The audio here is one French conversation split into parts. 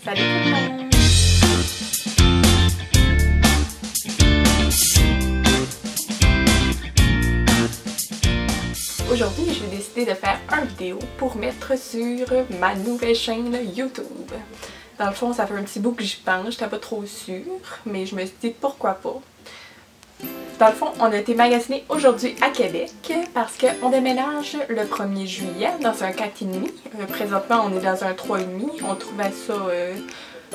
Salut tout le monde! Aujourd'hui, j'ai décidé de faire une vidéo pour mettre sur ma nouvelle chaîne YouTube. Dans le fond, ça fait un petit bout que j'y pense, j'étais pas trop sûre, mais je me suis dit pourquoi pas. Dans le fond, on a été magasiné aujourd'hui à Québec parce qu'on déménage le 1er juillet dans un 4,5. Présentement, on est dans un 3,5. On trouvait ça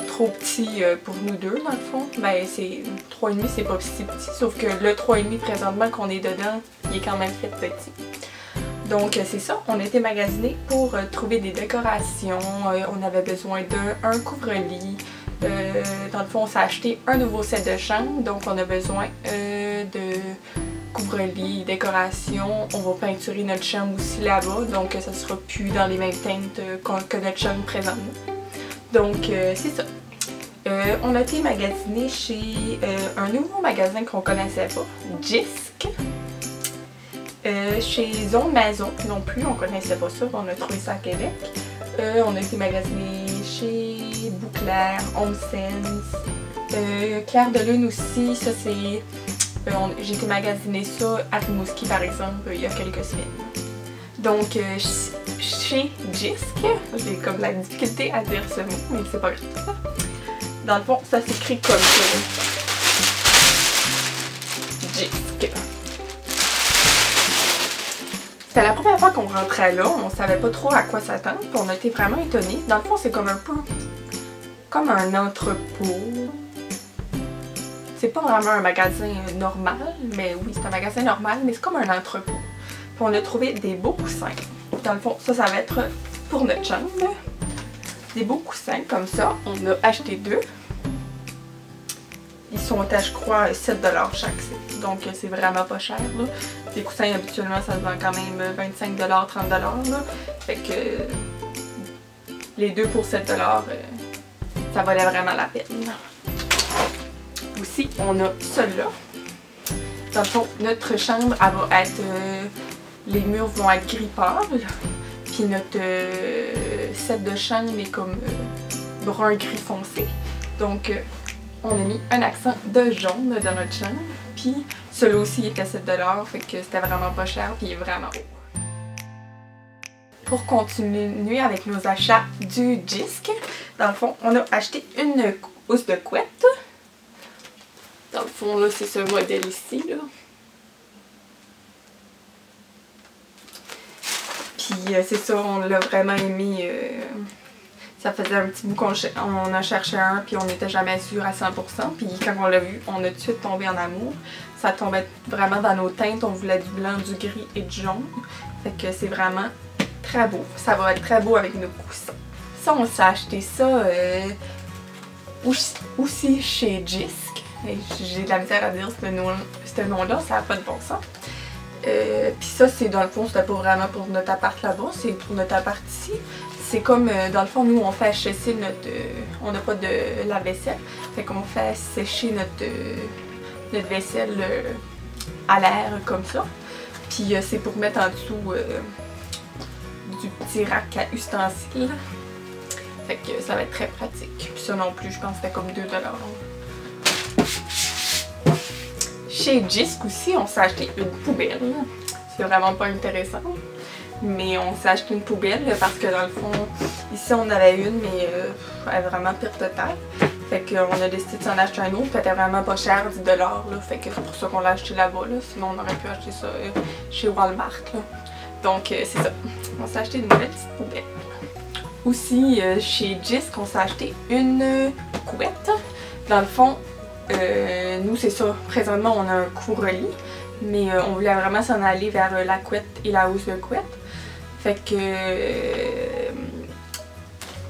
trop petit pour nous deux, dans le fond. Ben, 3,5, c'est pas si petit, sauf que le 3,5 présentement qu'on est dedans, il est quand même fait petit. Donc, c'est ça, on a été magasiné pour trouver des décorations. On avait besoin d'un couvre-lit. Dans le fond, on s'est acheté un nouveau set de chambre, donc on a besoin de couvre-lit, décoration. On va peinturer notre chambre aussi là-bas, donc ça sera plus dans les mêmes teintes que notre chambre présentement. Donc c'est ça. On a été magasiné chez un nouveau magasin qu'on connaissait pas, Jysk. Chez Zone Maison non plus, on connaissait pas ça, on a trouvé ça à Québec. On a été magasiné chez Bouclair, Home Sense, Clair de Lune aussi, ça c'est... j'ai été magasiné ça à Rimouski par exemple il y a quelques semaines. Donc chez Jysk, j'ai comme la difficulté à dire ce mot, mais c'est pas grave. Dans le fond, ça s'écrit comme ça. Jysk. C'était la première fois qu'on rentrait là, on savait pas trop à quoi s'attendre, puis on a été vraiment étonnés. Dans le fond, c'est comme un peu comme un entrepôt. C'est pas vraiment un magasin normal, mais oui, c'est un magasin normal, mais c'est comme un entrepôt. Puis on a trouvé des beaux coussins. Dans le fond, ça va être pour notre chambre. Des beaux coussins comme ça. On a acheté deux. Ils sont à, je crois, 7$ chaque. Donc c'est vraiment pas cher là. Les coussins habituellement ça se vend quand même 25$, 30$. Là. Fait que les deux pour 7$, ça valait vraiment la peine. Aussi, on a celui-là. Dans le fond, notre chambre, elle va être... les murs vont être gris pâle. Puis notre set de chambre est comme brun gris foncé. Donc, on a mis un accent de jaune dans notre chambre. Puis, celui-là aussi, il était 7$. Fait que c'était vraiment pas cher. Puis, il est vraiment beau. Pour continuer avec nos achats du Jysk, dans le fond, on a acheté une housse de couette. Dans le fond, là, c'est ce modèle ici, là. Puis, c'est ça, on l'a vraiment aimé. Ça faisait un petit bout qu'on en cherchait un, puis on n'était jamais sûr à 100%. Puis, quand on l'a vu, on a tout de suite tombé en amour. Ça tombait vraiment dans nos teintes. On voulait du blanc, du gris et du jaune. Fait que c'est vraiment très beau. Ça va être très beau avec nos coussins. Ça, on s'est acheté ça aussi chez Jysk. J'ai de la misère à dire ce nom-là, ça n'a pas de bon sens. Puis ça, c'est dans le fond, c'était pas vraiment pour notre appart là-bas, c'est pour notre appart ici. C'est comme, dans le fond, nous, on fait sécher notre... on n'a pas de lave-vaisselle, fait qu'on fait sécher notre vaisselle à l'air comme ça. Puis c'est pour mettre en dessous du petit rack à ustensiles. Fait que ça va être très pratique. Puis ça non plus, je pense que c'était comme 2$. Chez Jysk aussi, on s'est acheté une poubelle. C'est vraiment pas intéressant. Mais on s'est acheté une poubelle parce que dans le fond, ici on avait une, mais elle est vraiment pire de taille. Fait qu'on a décidé de s'en acheter un autre. C'était vraiment pas cher, 10$. Là. Fait que c'est pour ça qu'on l'a acheté là-bas. Là. Sinon on aurait pu acheter ça chez Walmart. Là. Donc c'est ça. On s'est acheté une nouvelle petite poubelle. Aussi, chez Jysk, on s'est acheté une couette. Dans le fond, nous c'est ça, présentement on a un couvre-lit, mais on voulait vraiment s'en aller vers la couette et la housse de couette. Fait que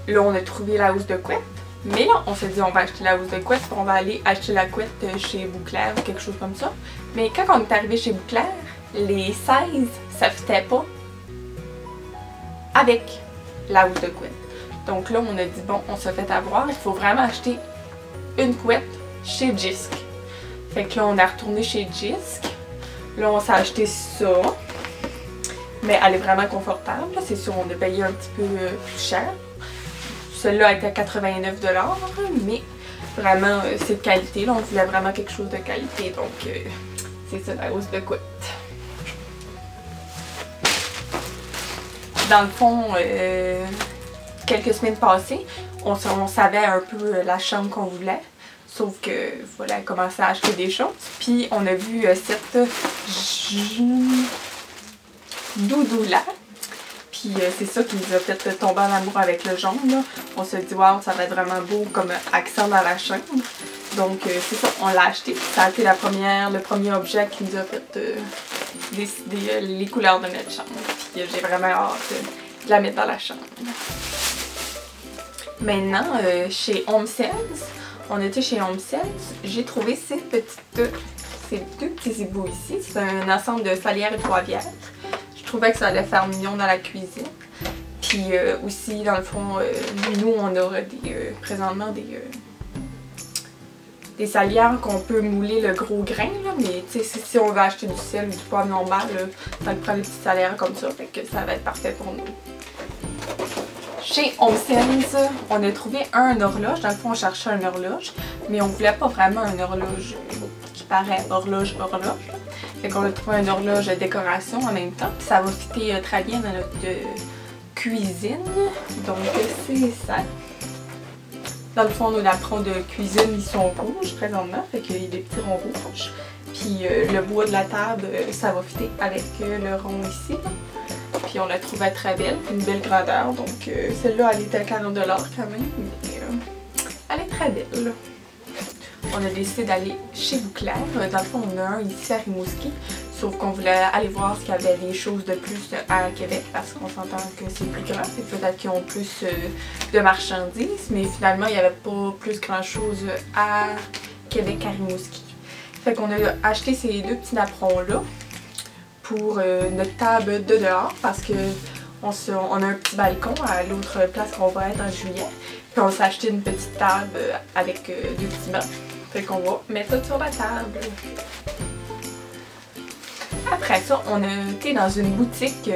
là on a trouvé la housse de couette, mais là on s'est dit on va acheter la housse de couette, on va aller acheter la couette chez Bouclair ou quelque chose comme ça. Mais quand on est arrivé chez Bouclair, les 16 ça fitait pas avec la housse de couette. Donc là on a dit bon, on s'est fait avoir, il faut vraiment acheter une couette chez Jysk. Fait que là on est retourné chez Jysk. Là on s'est acheté ça. Mais elle est vraiment confortable. C'est sûr on a payé un petit peu plus cher. Celui-là était 89$, mais vraiment c'est de qualité. Là, on voulait vraiment quelque chose de qualité, donc c'est ça la hausse de coût. Dans le fond, quelques semaines passées, on savait un peu la chambre qu'on voulait. Sauf que voilà, on a commencé à acheter des choses. Puis on a vu cette doudou-là. Puis c'est ça qui nous a fait tomber en amour avec le jaune. Là. On se dit, waouh, ça va être vraiment beau comme accent dans la chambre. Donc c'est ça, on l'a acheté. Ça a été le premier objet qui nous a fait décider les couleurs de notre chambre. Puis j'ai vraiment hâte de la mettre dans la chambre. Maintenant, chez HomeSense, on était chez HomeSense, j'ai trouvé ces deux petits ébouts ici. C'est un ensemble de salières et toivières. Je trouvais que ça allait faire mignon dans la cuisine. Puis aussi, dans le fond, nous, on aura présentement des salières qu'on peut mouler le gros grain. Là, mais si on veut acheter du sel ou du poivre normal, ça prend des petites salières comme ça. Fait que ça va être parfait pour nous. Chez HomeSense, on a trouvé un horloge. Dans le fond, on cherchait un horloge, mais on voulait pas vraiment un horloge qui paraît horloge. Fait qu'on a trouvé un horloge décoration en même temps. Puis ça va fitter très bien dans notre cuisine. Donc c'est ça. Dans le fond, nos napperons de cuisine, ils sont rouges présentement. Fait qu'il y a des petits ronds rouges. Puis le bois de la table, ça va fitter avec le rond ici. Puis on la trouvait très belle, une belle grandeur. Donc celle-là, elle était à 40$ quand même, mais elle est très belle. On a décidé d'aller chez Bouclair. Dans le fond, on a un ici à Rimouski. Sauf qu'on voulait aller voir s'il y avait des choses de plus à Québec parce qu'on s'entend que c'est plus grand. Et peut-être qu'ils ont plus de marchandises, mais finalement, il n'y avait pas plus grand-chose à Québec qu'à Rimouski. Fait qu'on a acheté ces deux petits napperons-là pour notre table de dehors parce que on a un petit balcon à l'autre place qu'on va être en juillet. Puis on s'est acheté une petite table avec deux petits bancs. Fait qu'on va mettre ça sur la table. Après ça, on a été dans une boutique.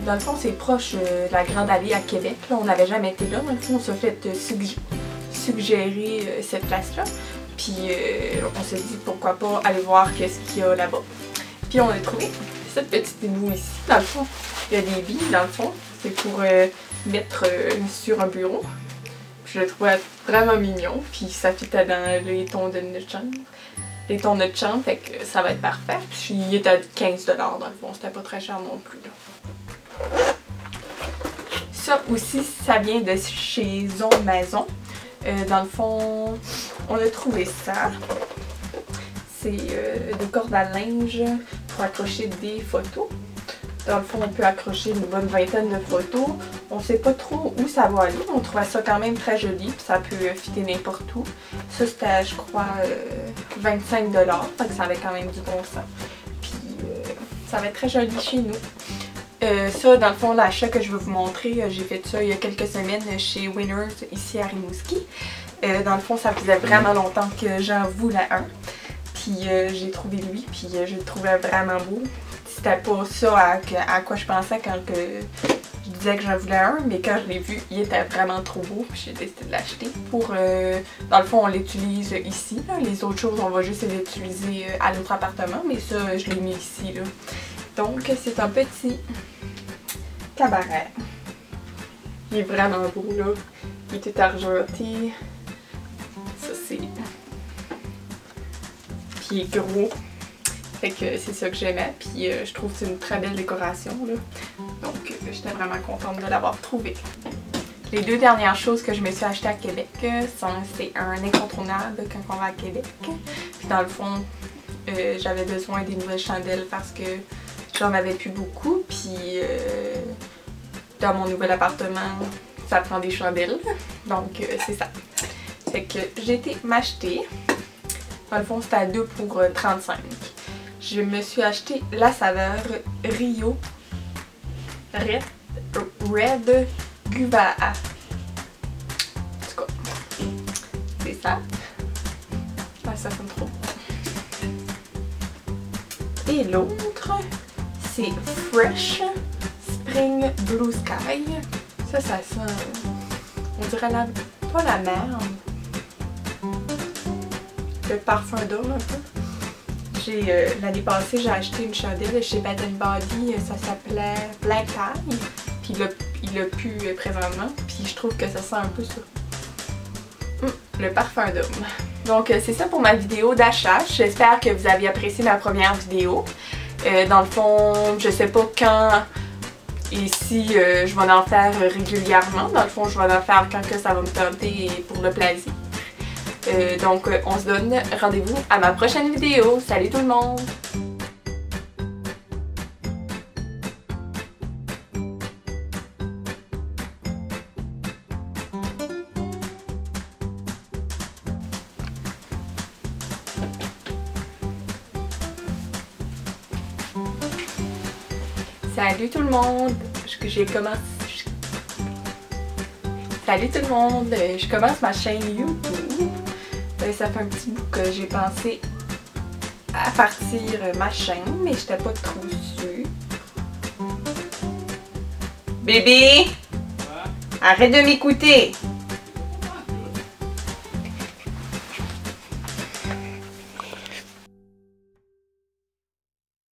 Dans le fond, c'est proche de la Grande Allée à Québec. Là, on n'avait jamais été là. Dans le fond, on s'est fait suggérer cette place-là. Puis on s'est dit pourquoi pas aller voir qu'est-ce qu'il y a là-bas. Puis on a trouvé cette petite éboue ici. Dans le fond, il y a des billes dans le fond. C'est pour mettre sur un bureau. Puis je le trouvais vraiment mignon. Puis ça fitait dans les tons de notre chambre. Les tons de notre chambre, fait que ça va être parfait. Puis il était à 15$ dans le fond. C'était pas très cher non plus. Là. Ça aussi, ça vient de chez Zone Maison. Dans le fond, on a trouvé ça. C'est des cordes à linge pour accrocher des photos. Dans le fond, on peut accrocher une bonne vingtaine de photos. On ne sait pas trop où ça va aller. On trouvait ça quand même très joli. Puis ça peut fitter n'importe où. Ça, c'était, je crois, 25$. Fait que ça avait quand même du bon sens. Puis ça va être très joli chez nous. Ça, dans le fond, l'achat que je vais vous montrer, j'ai fait ça il y a quelques semaines chez Winners, ici à Rimouski. Dans le fond, ça faisait vraiment longtemps que j'en voulais un. Puis j'ai trouvé lui, puis je le trouvais vraiment beau. C'était pas ça à quoi je pensais quand je disais que j'en voulais un, mais quand je l'ai vu, il était vraiment trop beau, puis j'ai décidé de l'acheter. Dans le fond, on l'utilise ici, là. Les autres choses, on va juste les utiliser à notre appartement, mais ça, je l'ai mis ici, là. Donc, c'est un petit cabaret. Il est vraiment beau, là. Il est tout argenté. Ça, c'est... Puis il est gros. Fait que c'est ça que j'aimais. Puis je trouve que c'est une très belle décoration, là. Donc, j'étais vraiment contente de l'avoir trouvé. Les deux dernières choses que je me suis achetées à Québec, c'est un incontournable quand on va à Québec. Puis dans le fond, j'avais besoin des nouvelles chandelles parce que j'en avais plus beaucoup. Puis dans mon nouvel appartement, ça prend des chandelles. Donc c'est ça. Fait que j'ai été m'acheter. Dans le fond, c'était à 2 pour 35. Je me suis acheté la saveur Rio Red Guava. En tout cas, c'est ça. Ah, ça sonne trop. Et l'autre, c'est Fresh Spring Blue Sky. Ça sent On dirait pas la merde. Le parfum d'homme un peu. L'année passée, j'ai acheté une chandelle chez Bath & Body, ça s'appelait Black Tie. Puis il l'a pu présentement, puis je trouve que ça sent un peu ça. Le parfum d'homme. Donc c'est ça pour ma vidéo d'achat. J'espère que vous avez apprécié ma première vidéo. Dans le fond, je sais pas quand et si je vais en faire régulièrement. Dans le fond, je vais en faire quand que ça va me tenter pour le plaisir. Donc on se donne rendez-vous à ma prochaine vidéo. Salut tout le monde! Salut tout le monde! Salut tout le monde! Je commence ma chaîne YouTube. Ça fait un petit bout que j'ai pensé à partir ma chaîne, mais j'étais pas trop sûre. Bébé! Ouais? Arrête de m'écouter!